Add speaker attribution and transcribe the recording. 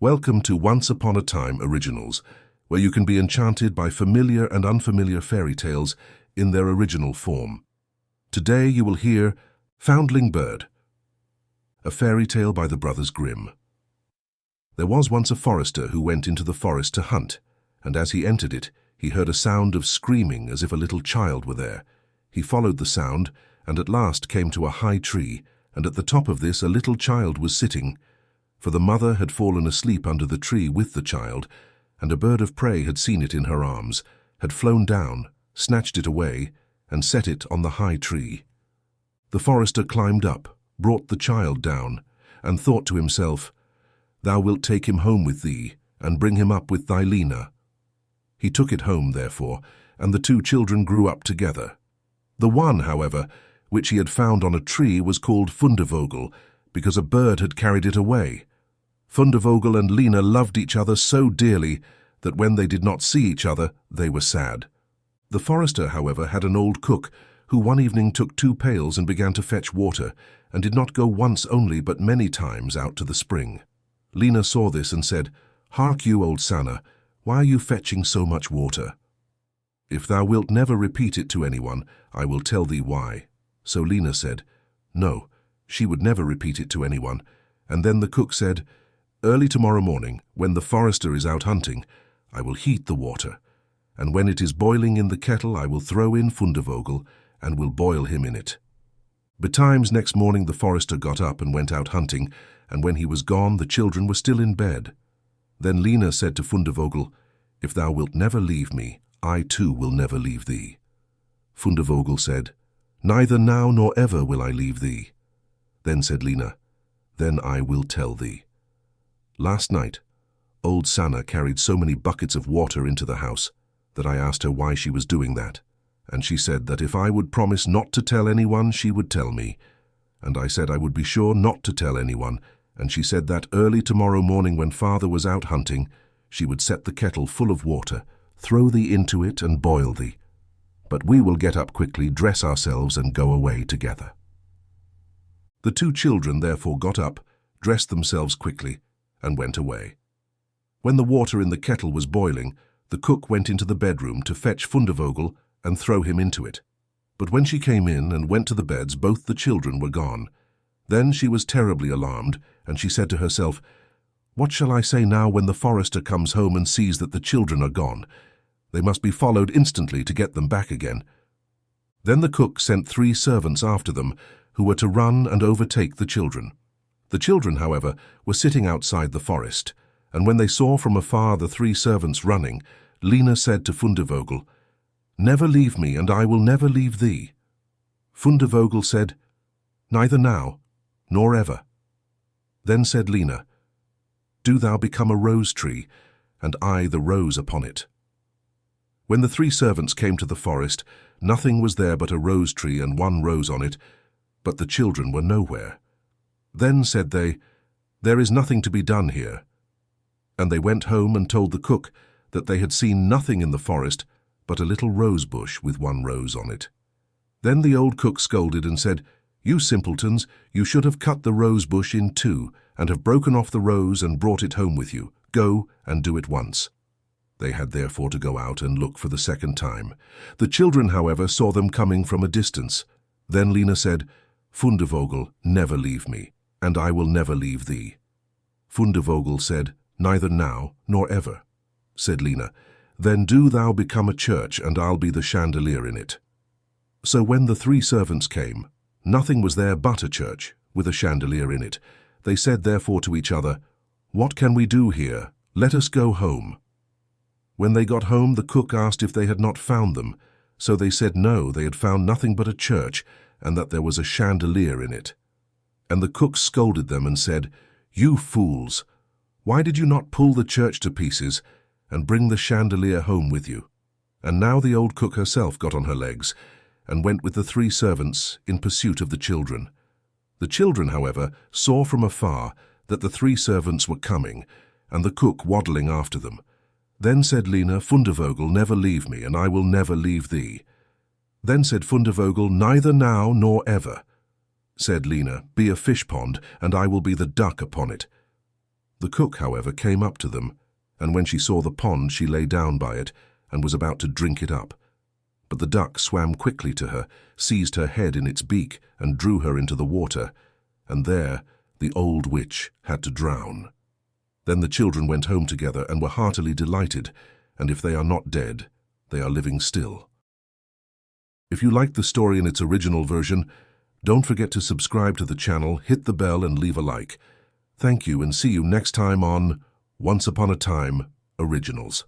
Speaker 1: Welcome to Once Upon a Time Originals, where you can be enchanted by familiar and unfamiliar fairy tales in their original form. Today you will hear Foundling Bird, a fairy tale by the brothers Grimm. There was once a forester who went into the forest to hunt, and as he entered it, he heard a sound of screaming as if a little child were there. He followed the sound, and at last came to a high tree, and at the top of this a little child was sitting, for the mother had fallen asleep under the tree with the child, and a bird of prey had seen it in her arms, had flown down, snatched it away, and set it on the high tree. The forester climbed up, brought the child down, and thought to himself, "Thou wilt take him home with thee, and bring him up with thy Lena." He took it home, therefore, and the two children grew up together. The one, however, which he had found on a tree was called Fundevogel, because a bird had carried it away. Fundevogel and Lena loved each other so dearly that when they did not see each other, they were sad. The forester, however, had an old cook who one evening took 2 pails and began to fetch water, and did not go once only but many times out to the spring. Lena saw this and said, "Hark you, old Sanna, why are you fetching so much water? If thou wilt never repeat it to anyone, I will tell thee why." So Lena said, no, she would never repeat it to anyone, and then the cook said, "Early tomorrow morning, when the forester is out hunting, I will heat the water, and when it is boiling in the kettle I will throw in Fundevogel, and will boil him in it." Betimes next morning the forester got up and went out hunting, and when he was gone the children were still in bed. Then Lena said to Fundevogel, "If thou wilt never leave me, I too will never leave thee." Fundevogel said, "Neither now nor ever will I leave thee." Then said Lena, "Then I will tell thee. Last night, old Sanna carried so many buckets of water into the house that I asked her why she was doing that, and she said that if I would promise not to tell anyone, she would tell me. And I said I would be sure not to tell anyone, and she said that early tomorrow morning when father was out hunting, she would set the kettle full of water, throw thee into it and boil thee. But we will get up quickly, dress ourselves, and go away together." The two children therefore got up, dressed themselves quickly, and went away. When the water in the kettle was boiling, the cook went into the bedroom to fetch Fundevogel and throw him into it. But when she came in and went to the beds, both the children were gone. Then she was terribly alarmed, and she said to herself, "What shall I say now when the forester comes home and sees that the children are gone? They must be followed instantly to get them back again." Then the cook sent 3 servants after them, who were to run and overtake the children. The children, however, were sitting outside the forest, and when they saw from afar the 3 servants running, Lena said to Fundevogel, "Never leave me, and I will never leave thee." Fundevogel said, "Neither now, nor ever." Then said Lena, "Do thou become a rose tree, and I the rose upon it." When the 3 servants came to the forest, nothing was there but a rose tree and 1 rose on it, but the children were nowhere. Then said they, "There is nothing to be done here." And they went home and told the cook that they had seen nothing in the forest but a little rose bush with 1 rose on it. Then the old cook scolded and said, "You simpletons, you should have cut the rose bush in 2, and have broken off the rose and brought it home with you. Go and do it once." They had therefore to go out and look for the 2nd time. The children, however, saw them coming from a distance. Then Lena said, "Fundevogel, never leave me, and I will never leave thee." Fundevogel said, "Neither now nor ever." Said Lena, "Then do thou become a church, and I'll be the chandelier in it." So when the 3 servants came, nothing was there but a church, with a chandelier in it. They said therefore to each other, "What can we do here? Let us go home." When they got home, the cook asked if they had not found them. So they said no, they had found nothing but a church, and that there was a chandelier in it. And the cook scolded them and said, "You fools! Why did you not pull the church to pieces and bring the chandelier home with you?" And now the old cook herself got on her legs and went with the 3 servants in pursuit of the children. The children, however, saw from afar that the 3 servants were coming, and the cook waddling after them. Then said Lena, "Fundevogel, never leave me, and I will never leave thee." Then said Fundevogel, "Neither now nor ever." Said Lena, "Be a fish pond, and I will be the duck upon it." The cook, however, came up to them, and when she saw the pond, she lay down by it and was about to drink it up. But the duck swam quickly to her, seized her head in its beak, and drew her into the water, and there the old witch had to drown. Then the children went home together and were heartily delighted, and if they are not dead, they are living still. If you liked the story in its original version, don't forget to subscribe to the channel, hit the bell, and leave a like. Thank you, and see you next time on Once Upon a Time Originals.